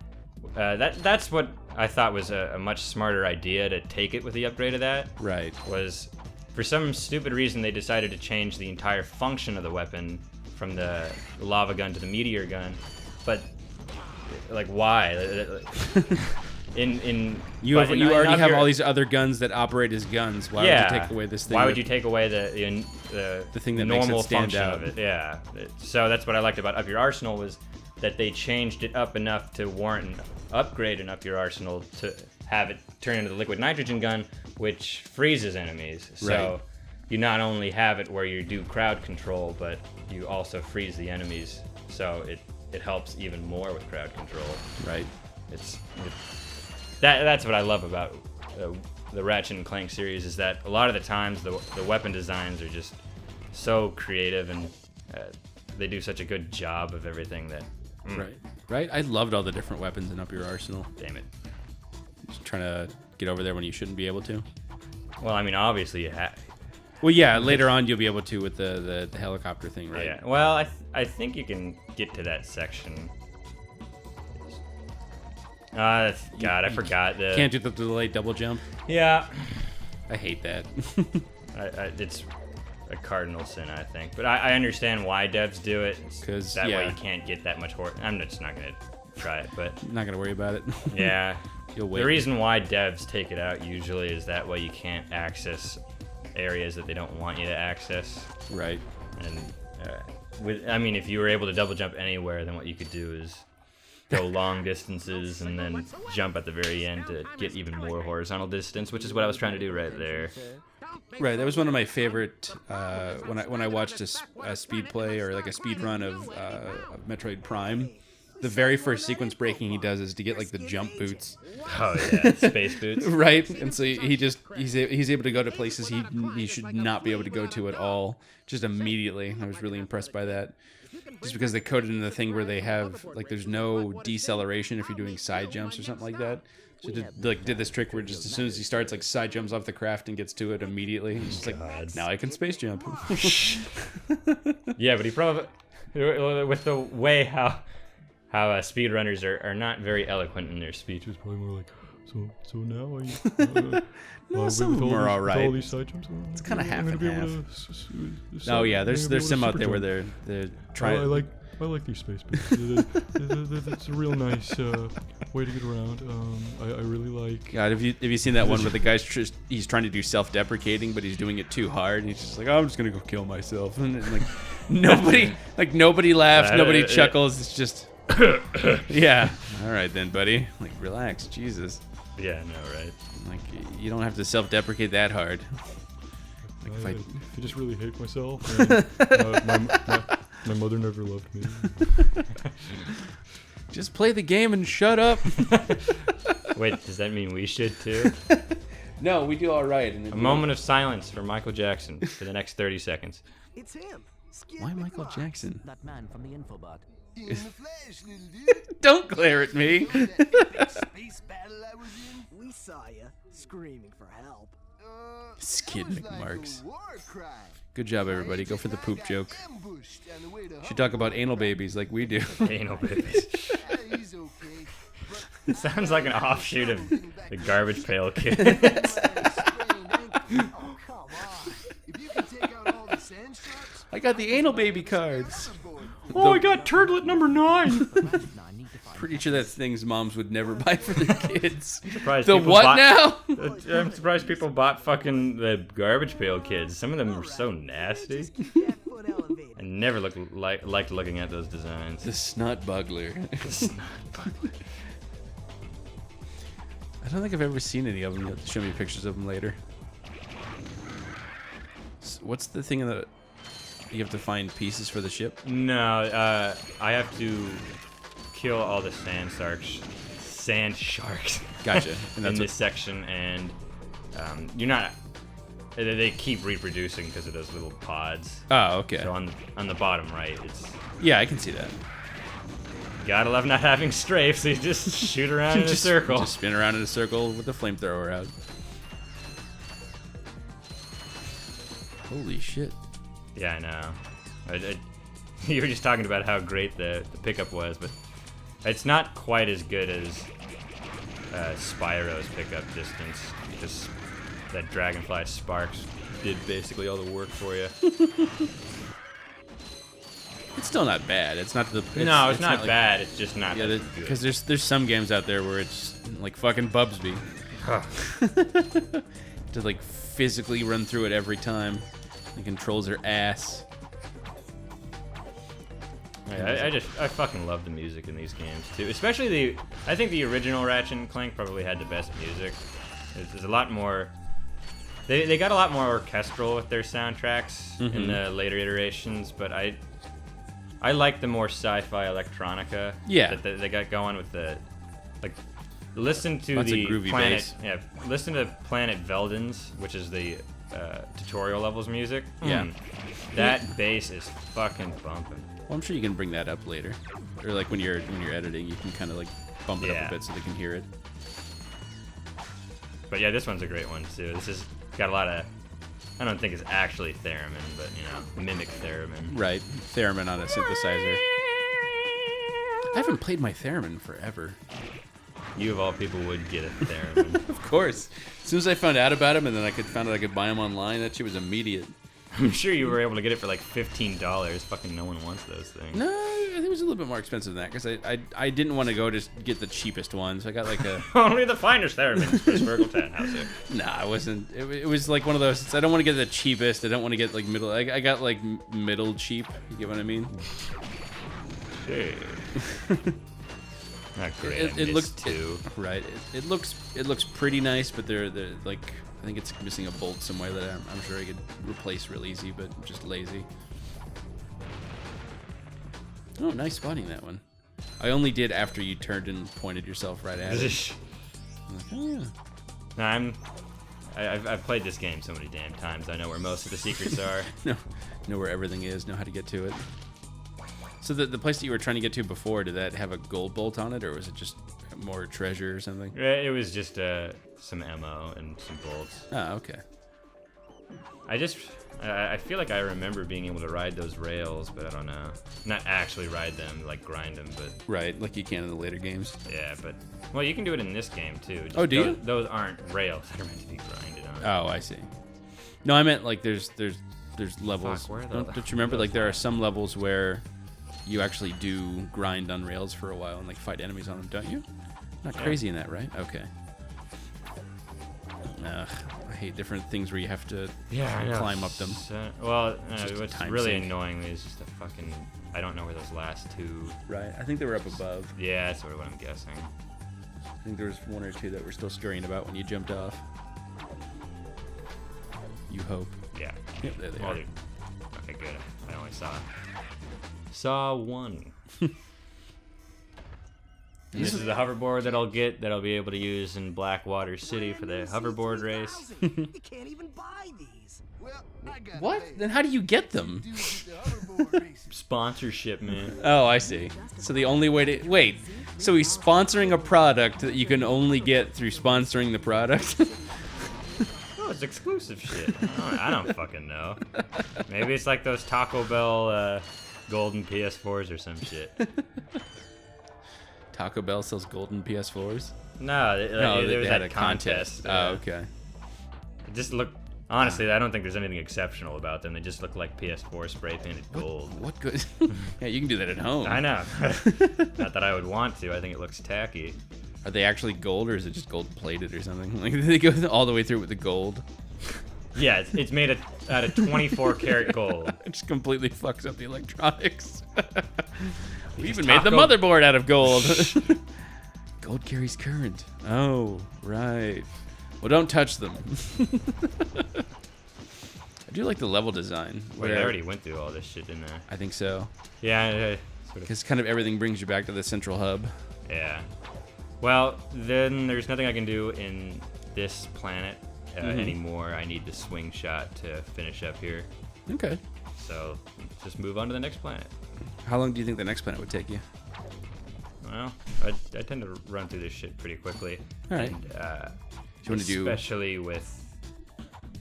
that's what I thought was a much smarter idea, to take it with the upgrade of that. Right. Was... For some stupid reason, they decided to change the entire function of the weapon from the lava gun to the meteor gun. But like why? You already have all these other guns that operate as guns. Why would you take away this thing? Why would you take away the thing that normal makes it stand function out? of it? Yeah. So that's what I liked about Up Your Arsenal was that they changed it up enough to warrant an upgrade in Up Your Arsenal to have it turn into the liquid nitrogen gun, which freezes enemies. So Right. you not only have it where you do crowd control, but you also freeze the enemies. So it helps even more with crowd control. Right. That's what I love about the Ratchet and Clank series is that a lot of the times the weapon designs are just so creative and they do such a good job of everything that. Right. I loved all the different weapons in Up Your Arsenal. Damn it. Just trying to get over there when you shouldn't be able to. Well, I mean, obviously you have. Well, yeah. Later on, you'll be able to with the helicopter thing, right? Yeah. Well, I think you can get to that section. God, I forgot. Can't do the delayed double jump. Yeah. I hate that. It's a cardinal sin, I think. But I understand why devs do it. 'Cause, that way yeah. you can't get that much horse. I'm just not gonna try it, but I'm not gonna worry about it. yeah. You'll wait. The reason why devs take it out usually is that way you can't access areas that they don't want you to access. Right. And if you were able to double jump anywhere, then what you could do is go long distances and then jump at the very end to get even more horizontal distance, which is what I was trying to do right there. Right, that was one of my favorite when I watched a speed play or like a speed run of Metroid Prime. The very first sequence breaking he does is to get like the jump boots. Oh yeah, space boots. Right, and so he's able to go to places he should not be able to go to at all, just immediately. I was really impressed by that. Just because they coded in the thing where they have like there's no deceleration if you're doing side jumps or something like that. So did this trick where just as soon as he starts like side jumps off the craft and gets to it immediately, he's just like, now I can space jump. Yeah, but he probably with the way how speedrunners are not very eloquent in their speech. It's probably more like, so now some of them are all right. all these side jumps, It's kind of half and half. Oh yeah, there's some out there where they're trying. I like these space boots. It's a real nice way to get around. I really like. God, have you seen that one where the guy's he's trying to do self-deprecating, but he's doing it too hard, and he's just like, oh, I'm just gonna go kill myself, and nobody laughs, nobody chuckles. It's just, yeah. All right then, buddy. Like, relax, Jesus. Yeah, I know, right? Like, you don't have to self-deprecate that hard. Like, I just really hate myself. And, my mother never loved me. Just play the game and shut up. Wait, does that mean we should too? No, we do all right. A moment of silence for Michael Jackson for the next 30 seconds. It's him. Why Michael Jackson? That man from the infobot. In the flesh, little dude. Don't glare at me. That space battle I was in. We saw you screaming for help. Skid That was like McMarks. a war crime. Good job, everybody. Go for the poop joke. Should talk about anal babies like we do. Anal babies. He's okay. It sounds like an offshoot of the Garbage Pail Kids. Oh, come on. If you can take out all the sand sharks, I got the anal baby cards. I got turtlet number 9. Pretty sure that's things moms would never buy for their kids. Surprised The people what bought- now? I'm surprised people bought fucking the Garbage Pail Kids. Some of them are so nasty. that foot elevated. I never liked looking at those designs. The snot bugler. I don't think I've ever seen any of them. You'll have to show me pictures of them later. What's the thing that you have to find pieces for the ship? No, I have to kill all the sand sharks. Gotcha. And in this section, and you're not. They keep reproducing because of those little pods. Oh, okay. So on the bottom right, it's. Yeah, I can see that. Gotta love not having strafe, so you just shoot around in a circle. Just spin around in a circle with the flamethrower out. Holy shit. Yeah, I know. You were just talking about how great the pickup was, but it's not quite as good as Spyro's pickup distance, because that Dragonfly Sparks did basically all the work for you. It's still not bad. It's not the. No, it's not like, bad. It's just not. Yeah, good. because there's some games out there where it's like fucking Bubsby. To like physically run through it every time. The controls are ass. Yeah, I fucking love the music in these games too. Especially I think the original Ratchet and Clank probably had the best music. There's a lot more. They got a lot more orchestral with their soundtracks in the later iterations, but I like the more sci-fi electronica. Yeah. That they got going with the like. Listen to Lots of the groovy planet. bass. Yeah, listen to Planet Veldens, which is the tutorial levels music. Yeah. That bass is fucking bumping. Well, I'm sure you can bring that up later, or like when you're editing, you can kind of like bump it up Yeah. a bit so they can hear it. But yeah, this one's a great one too. This has got a lot of. I don't think it's actually theremin, but mimic theremin. Right, theremin on a synthesizer. I haven't played my theremin forever. You of all people would get a theremin. Of course. As soon as I found out about him, and then found out I could buy them online, that shit was immediate. I'm sure you were able to get it for like $15. Fucking no one wants those things. No, I think it was a little bit more expensive than that because I didn't want to go just get the cheapest one, so I got like a. Only the finest theremins for Spurgle Townhouse. Nah, it wasn't. It was like one of those. I don't want to get the cheapest. I don't want to get like middle. I got like middle cheap. You get what I mean? Hey. Not great. It looks too. Right. It looks pretty nice, but they're like. I think it's missing a bolt somewhere that I'm sure I could replace real easy, but I'm just lazy. Oh, nice spotting that one. I only did after you turned and pointed yourself right at it. I'm like, oh yeah. No, I've played this game so many damn times. I know where most of the secrets are. Know where everything is. Know how to get to it. So the place that you were trying to get to before, did that have a gold bolt on it, or was it just more treasure or something? It was just some ammo and some bolts. Oh, okay. I feel like I remember being able to ride those rails, but I don't know. Not actually ride them, like grind them, but... Right, like you can in the later games. Yeah, but... Well, you can do it in this game, too. Just Oh, do you? Those aren't rails that are meant to be grinded on. Oh, I see. No, I meant like there's levels. Fuck, where the- Don't you remember, like there are some levels where you actually do grind on rails for a while and like fight enemies on them, don't you? Not crazy in that, right? Okay. I hate different things where you have to climb up them. Well, just a what's time really sink. annoying me is just the fucking... I don't know where those last two... Right. I think they were up above. Yeah, that's sort of what I'm guessing. I think there was one or two that were still scurrying about when you jumped off. You hope. Yeah. Yep, there they Well, are. dude. Okay, good. I only saw one. And this is the hoverboard that I'll get that I'll be able to use in Blackwater City for the hoverboard race. You can't even buy these. Well, I got What? paid. Then how do you get them? Dude with the hoverboard racing. Sponsorship, man. Oh, I see. So the only way to wait. So he's sponsoring a product that you can only get through sponsoring the product. Oh, it's exclusive shit. I don't fucking know. Maybe it's like those Taco Bell golden PS4s or some shit. Taco Bell sells golden PS4s. No, there was had that a contest. Oh, okay. It just looked. Honestly, I don't think there's anything exceptional about them. They just look like PS4 spray painted gold. What good? Yeah, you can do that at home. I know. Not that I would want to. I think it looks tacky. Are they actually gold, or is it just gold plated or something? Like they go all the way through with the gold. Yeah, it's made out of 24 karat gold. It just completely fucks up the electronics. We even Taco- made the motherboard out of gold. Gold carries current. Oh, right. Well, don't touch them. I do like the level design. Wait, I already went through all this shit, didn't I? I think so. Yeah, sort of. Because kind of everything brings you back to the central hub. Yeah. Well, then there's nothing I can do in this planet anymore. I need the swing shot to finish up here. Okay. So just move on to the next planet. How long do you think the next planet would take you? Well, I tend to run through this shit pretty quickly. All right. And, Do you want to do? especially with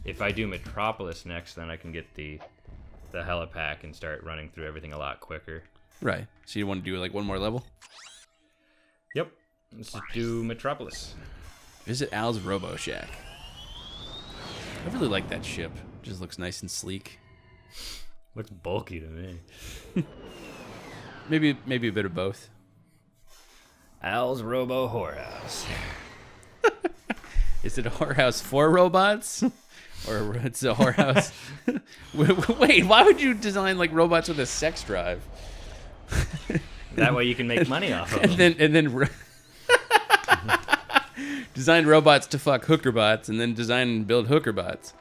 if I do Metropolis next, then I can get the helipack and start running through everything a lot quicker. Right. So you want to do like one more level? Yep. Let's just do Metropolis. Visit Al's Robo Shack. I really like that ship. It just looks nice and sleek. Looks bulky to me. Maybe a bit of both. Al's Robo Whorehouse. Is it a whorehouse for robots? Or it's a whorehouse? Wait, why would you design like robots with a sex drive? That way you can make money off of them. And then design robots to fuck hooker bots, and then design and build hooker bots.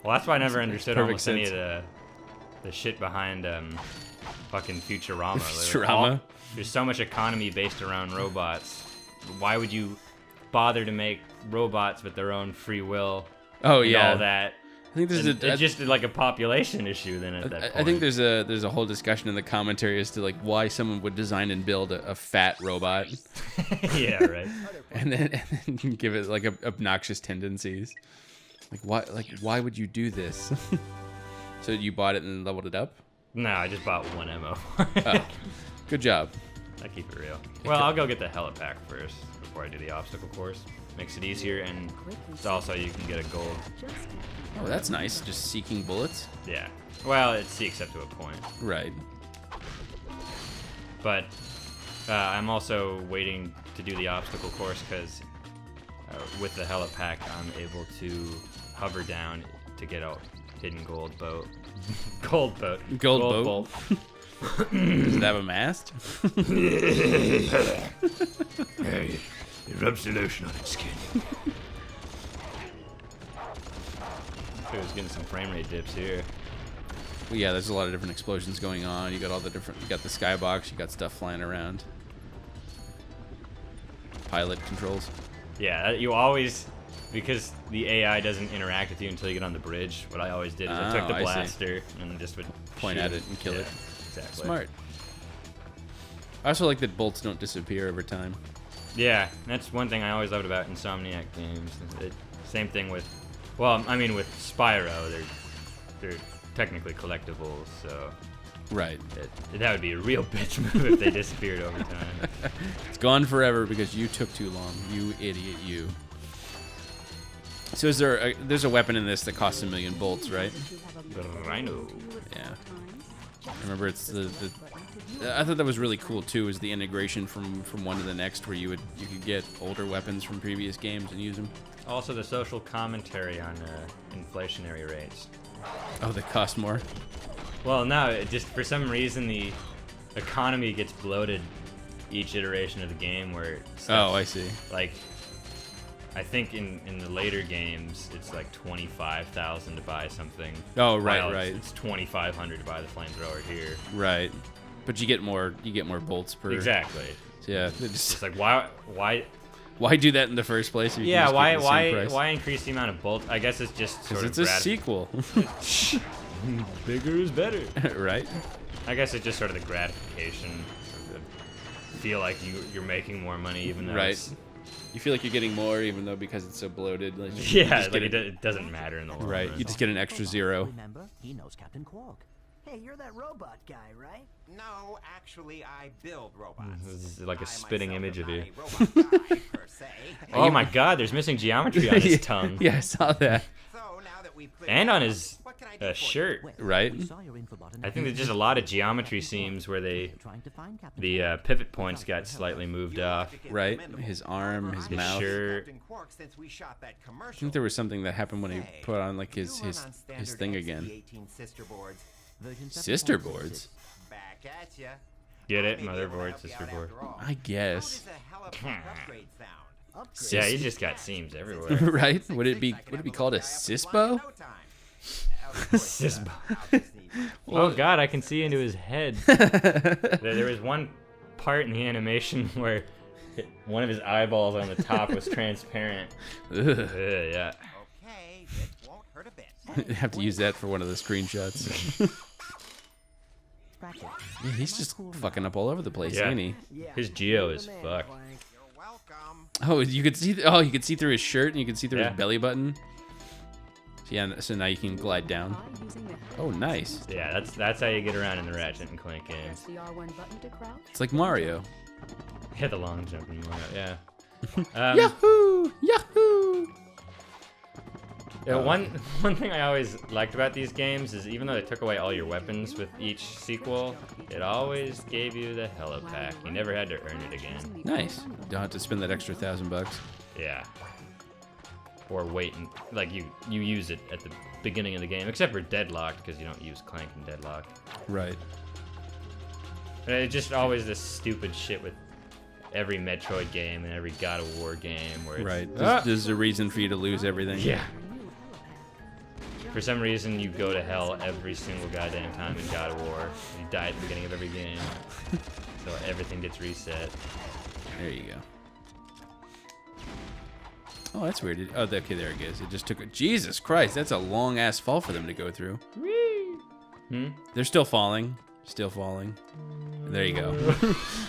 Well, that's why I never understood Perfect almost any sense. of the shit behind fucking Futurama. Futurama? There's so much economy based around robots. Why would you bother to make robots with their own free will? Oh and yeah, all that. I think there's it's just like a population issue then at that point. I think there's a whole discussion in the commentary as to like why someone would design and build a fat robot. Yeah, right. and then give it like obnoxious tendencies. Why would you do this? So you bought it and leveled it up? No, I just bought one MO. Oh, good job. I keep it real. Well, I'll go get the helipack first before I do the obstacle course. Makes it easier, and it's also you can get a gold. Oh, that's nice. Just seeking bullets. Yeah. Well, it seeks up to a point. Right. But I'm also waiting to do the obstacle course because with the helipack, I'm able to hover down to get a hidden gold boat. Gold boat. Gold boat. bolt. Does it have a mast? Hey, it rubs the lotion on its skin. I was getting some frame rate dips here. Well, yeah, there's a lot of different explosions going on. You got all the different. You got the skybox. You got stuff flying around. Pilot controls. Yeah, you always, because the AI doesn't interact with you until you get on the bridge. What I always did is I took the I see. blaster and just would Point shoot at it and kill it. Exactly. Smart. I also like that bolts don't disappear over time. Yeah, that's one thing I always loved about Insomniac games. Same thing with, well, I mean with Spyro, they're technically collectibles, so Right. that would be a real bitch move if they disappeared over time. It's gone forever because you took too long. You idiot, you. So is there there's a weapon in this that costs 1 million bolts, right? The Rhino. Yeah. I remember it's the I thought that was really cool too, is the integration from one to the next where you could get older weapons from previous games and use them. Also the social commentary on inflationary rates. Oh, they cost more? Well, no, it just for some reason the economy gets bloated each iteration of the game where Oh, I see. Like I think in the later games it's like 25,000 to buy something. Oh, right, while right. It's 2,500 to buy the flamethrower here. Right. But you get more bolts per. Exactly. Yeah. It's like why Why do that in the first place? If you can yeah, just keep it the same price? why increase the amount of bolts? I guess it's just sort of Because it's a sequel. Bigger is better. Right? I guess it's just sort of the gratification. Sort of feel like you're making more money even though Right. it's, You feel like you're getting more even though because it's so bloated. Like, you yeah, just like get it doesn't matter in the long Right. run. You just get an extra 0. Remember, he knows Captain Quark. Hey, you're that robot guy, right? No, actually, I build robots. This is like a I spitting myself image of am you. not a robot guy, per se. Oh my god, there's missing geometry on his tongue. Yeah, I saw that. So now that we've cleared And on that his up, what can I do for you? shirt. Well, Right. we saw your infobot in I the think there's just a business. lot of geometry seams where Trying to find Captain the pivot points got slightly moved off. To get Right. them in the His hole. arm, his His mouth. shirt. Captain Quark, since we shot that I commercial. think there was something that happened when he Hey, put on like you his run his on his standard thing again. XP18 sister boards. Version Sister 7.66. boards. Back at ya. Get I it? may be able to Motherboard, help you sister out board. after all. I guess. How does a helipack upgrade sound? Yeah, you just got seams everywhere. Right? Would it be called a Sisbo? Sisbo. Oh god, I can see into his head. There was one part in the animation where one of his eyeballs on the top was transparent. Ugh. Yeah. Okay, it won't hurt a bit. You have to use that for one of the screenshots. Ratchet. Yeah, he's just fucking up all over the place, Yeah. ain't he? His geo is fucked. You're welcome. Oh, you could see. Oh, you could see through his shirt, and you could see through Yeah. his belly button. So yeah, so now you can glide down. Oh, nice. Yeah, that's how you get around in the Ratchet and Clank games. The R1 button to crouch. It's like Mario. Hit the long jump and yeah. Yahoo! Yahoo! Yeah, one thing I always liked about these games is even though they took away all your weapons with each sequel, it always gave you the Hello Pack. You never had to earn it again. Nice. Don't have to spend that extra $1,000. Yeah. Or wait, and, like you use it at the beginning of the game, except for Deadlocked, because you don't use Clank in Deadlocked. Right. It's just always this stupid shit with every Metroid game and every God of War game where it's, right. There's a reason for you to lose everything. Yeah. For some reason, you go to hell every single goddamn time in God of War. You die at the beginning of every game, so everything gets reset. There you go. Oh, that's weird. Oh, okay, there it goes. It just took. Jesus Christ, that's a long ass fall for them to go through. Hmm? They're still falling. Still falling. There you go.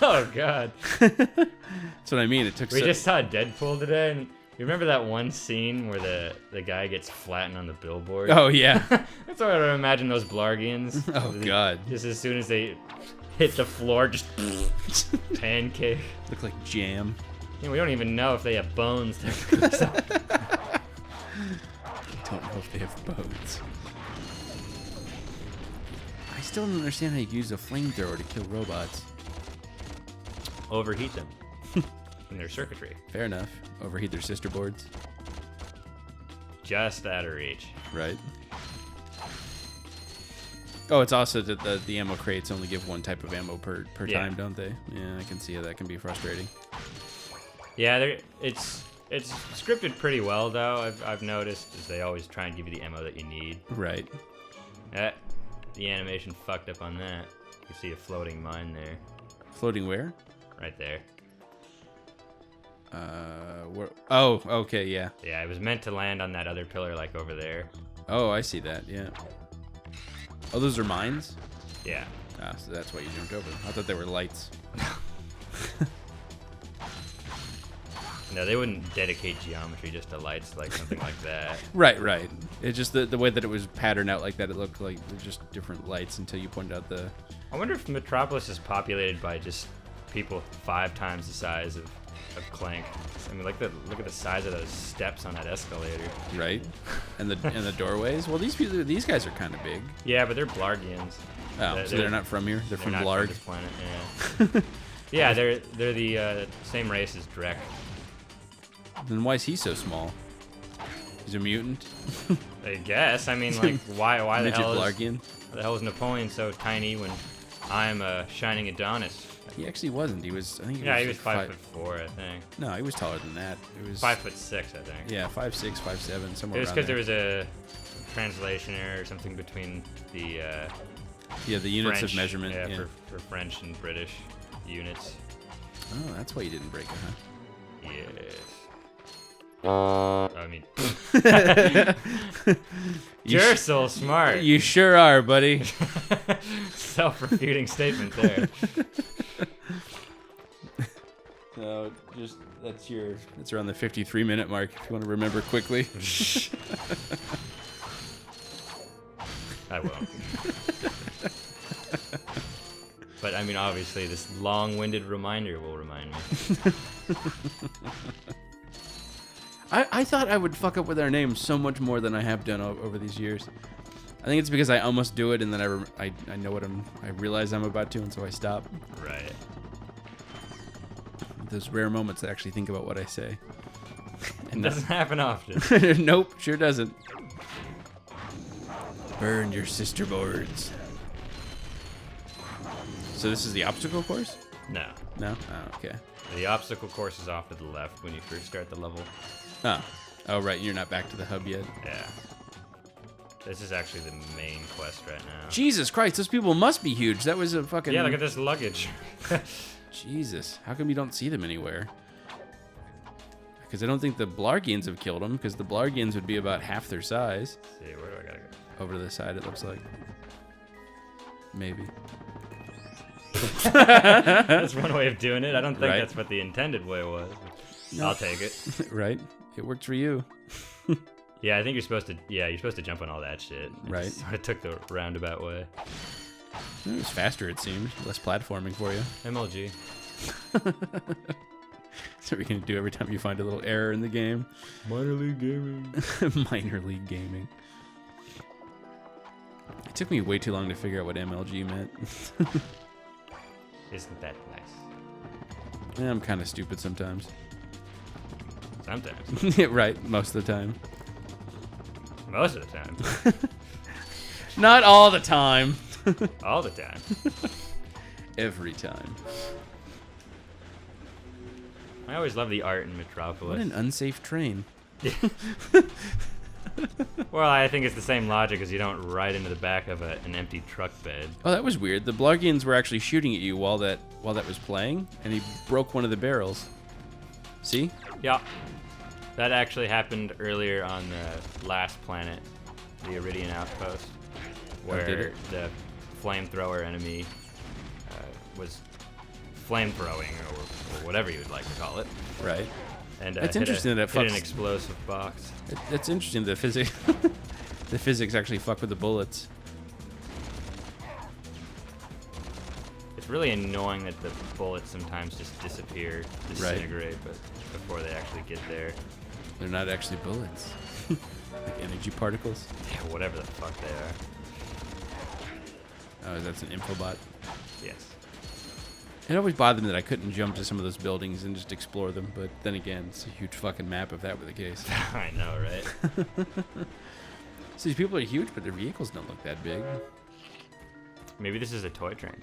Oh God. That's what I mean. It took. We just saw Deadpool today, and you remember that one scene where the guy gets flattened on the billboard? Oh yeah. That's what I would imagine those Blargians. Oh God. Just as soon as they hit the floor, just pancake. Look like jam. Yeah, we don't even know if they have bones. Don't know if they have bones. I still don't understand how you use a flamethrower to kill robots. Overheat them in their circuitry. Fair enough. Overheat their sister boards. Just out of reach. Right. Oh, it's also that the ammo crates only give one type of ammo per time, don't they? Yeah, I can see how that can be frustrating. Yeah, it's scripted pretty well though. I've noticed is they always try and give you the ammo that you need. Right. The animation fucked up on that. You see a floating mine there. Floating where? Right there. Where? Oh, okay, yeah. Yeah, it was meant to land on that other pillar like over there. Oh, I see that. Yeah. Oh, those are mines? Yeah. Ah, so that's why you jumped over them. I thought they were lights. No, they wouldn't dedicate geometry just to lights like something like that. Right, right. It's just the way that it was patterned out like that. It looked like they're just different lights until you pointed out the. I wonder if Metropolis is populated by just people 5 times the size of Clank. I mean, look at the size of those steps on that escalator. Right, and the doorways. Well, these guys are kind of big. Yeah, but they're Blargians. Oh, so they're not from here. They're from not Blarg. From this planet, yeah. Yeah, they're the same race as Drek. Then why is he so small? He's a mutant. I guess. I mean, like, why the Midget hell Blargian? the hell is Napoleon so tiny when I'm a shining Adonis? He actually wasn't. He was. I think. He was 5'4", I think. No, he was taller than that. It was 5'6", I think. Yeah, 5'6", 5'7", somewhere. It was around because there there was a translation error or something between the the units French, of measurement. Yeah, For French and British units. Oh, that's why you didn't break it, huh? Yes. I mean, you're so smart. You sure are, buddy. Self-refuting statement there. No, just that's around the 53-minute mark. If you want to remember quickly. I won't. But I mean, obviously, this long-winded reminder will remind me. I thought I would fuck up with our names so much more than I have done over these years. I think it's because I almost do it and then I know what I realize I'm about to, and so I stop. Right. Those rare moments I actually think about what I say. It doesn't happen often. Nope, sure doesn't. Burn your sister boards. So this is the obstacle course? No. No? Oh, okay. The obstacle course is off to the left when you first start the level. Oh, right. You're not back to the hub yet. Yeah. This is actually the main quest right now. Jesus Christ, those people must be huge. That was a fucking... Yeah, look at this luggage. Jesus. How come you don't see them anywhere? Because I don't think the Blargians have killed them, because the Blargians would be about half their size. Let's see, where do I gotta go? Over to the side, it looks like. Maybe. That's one way of doing it. I don't think Right. that's what the intended way was. I'll take it. Right? It worked for you. Yeah, I think you're supposed to. Yeah, you're supposed to jump on all that shit. Right. I took the roundabout way. It was faster, it seemed. Less platforming for you. MLG. That's what you're going to do every time you find a little error in the game. Minor league gaming. Minor league gaming. It took me way too long to figure out what MLG meant. Isn't that nice? Yeah, I'm kind of stupid sometimes. Sometimes. Yeah, right, most of the time. Most of the time. Not all the time. All the time. Every time. I always love the art in Metropolis. What an unsafe train. Well, I think it's the same logic as you don't ride into the back of an empty truck bed. Oh, that was weird. The Blargians were actually shooting at you while that was playing, and he broke one of the barrels. See? Yeah. That actually happened earlier on the last planet, the Iridian Outpost, where the flamethrower enemy was flamethrowing, or whatever you would like to call it. Right. And it's interesting that it hit fucks an explosive box. It's interesting the physics. The physics actually fuck with the bullets. It's really annoying that the bullets sometimes just disappear, disintegrate, but before they actually get there. They're not actually bullets. Like energy particles. Yeah, whatever the fuck they are. Oh, that's an infobot. Yes. It always bothered me that I couldn't jump to some of those buildings and just explore them, but then again, it's a huge fucking map if that were the case. I know, right? So these people are huge, but their vehicles don't look that big. Maybe this is a toy train.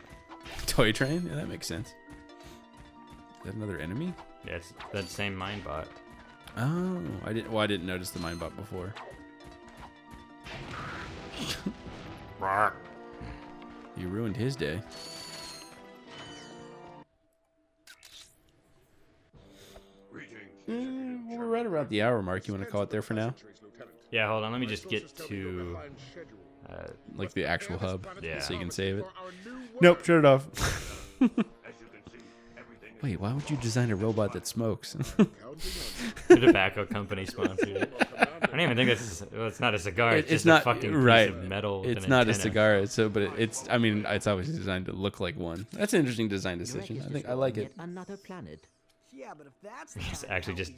Toy train? Yeah, that makes sense. Is that another enemy? Yeah, it's that same mine bot. Oh, I didn't notice the mine bot before. You ruined his day. We're right around the hour mark. You want to call it there for now? Yeah, hold on. Let me just get to... like the actual hub, yeah. So you can save it. Nope, shut it off. Wait, why would you design a robot that smokes? The tobacco company sponsored it. I don't even think this is... Well, it's not a cigar. It's just not a fucking right. piece of metal. It's not a cigar. It's. I mean, it's obviously designed to look like one. That's an interesting design decision. I like it. Another planet. Yeah, but if that's He's actually just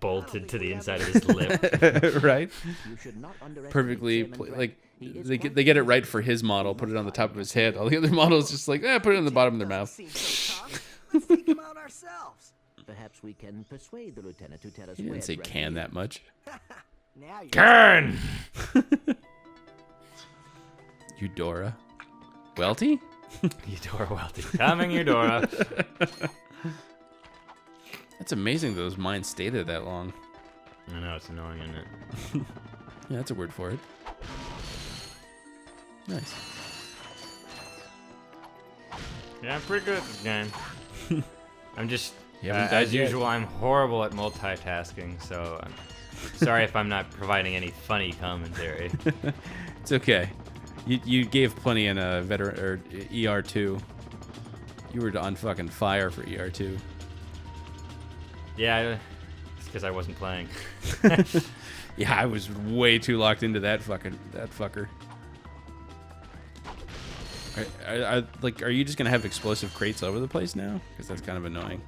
bolted to the inside of his lip. Right? You should not underestimate Perfectly. Chairman Like Grant. they get it right for his model. Put it on the top of his head. All the other models just like, put it on the bottom of their mouth. Let's take him out ourselves. Perhaps we can persuade the lieutenant to tell us He where didn't say Ratchet can is. that much. Now you're Kern! Eudora. Welty? Eudora Welty. Coming, Eudora. That's amazing those mines stay there that long. I know, it's annoying, isn't it? Yeah, that's a word for it. Nice. Yeah, I'm pretty good at this game. I'm just, You haven't died as yet. usual, I'm horrible at multitasking, so I'm sorry if I'm not providing any funny commentary. It's okay. You gave plenty in a veteran or ER2. You were on fucking fire for ER2. Yeah, it's because I wasn't playing. Yeah, I was way too locked into that fucker. Are you just gonna have explosive crates over the place now? Because that's kind of annoying.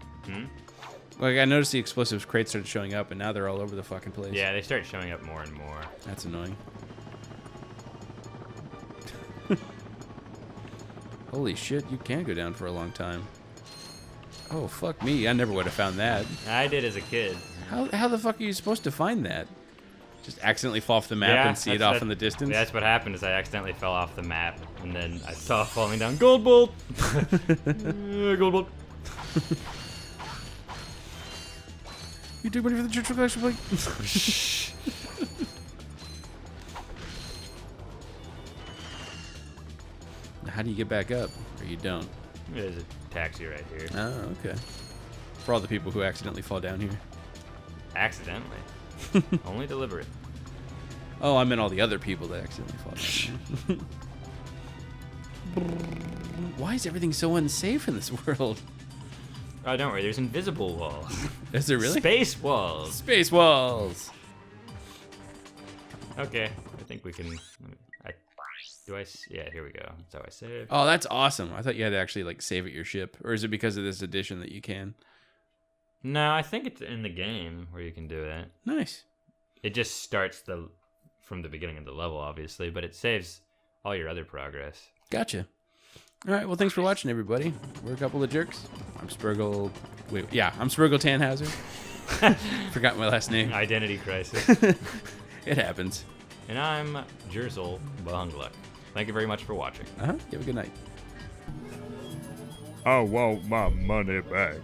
Like I noticed the explosive crates started showing up, and now they're all over the fucking place. Yeah, they start showing up more and more. That's annoying. Holy shit, you can go down for a long time. Oh, fuck me. I never would have found that. I did as a kid. How the fuck are you supposed to find that? Just accidentally fall off the map and see it off in the distance? That's what happened is I accidentally fell off the map, and then I saw it falling down. Gold bolt! Gold bolt. You took money for the church collection plate? How do you get back up? Or you don't? There's a taxi right here. Oh, okay. For all the people who accidentally fall down here. Accidentally. Only deliberate. Oh, I meant all the other people that accidentally fall down. Why is everything so unsafe in this world? Oh, don't worry. There's invisible walls. Is there really? Space walls. Space walls. Okay. I think we can... Yeah, here we go. That's how I save. Oh, that's awesome. I thought you had to actually like save at your ship. Or is it because of this edition that you can? No, I think it's in the game where you can do it. Nice. It just starts from the beginning of the level, obviously, but it saves all your other progress. Gotcha. All right, well, thanks for watching, everybody. We're a couple of jerks. I'm Spurgle. I'm Spurgle Tannhauser. Forgot my last name. Identity crisis. It happens. And I'm Jersele Bahungluk. Thank you very much for watching. You have a good night. I want my money back.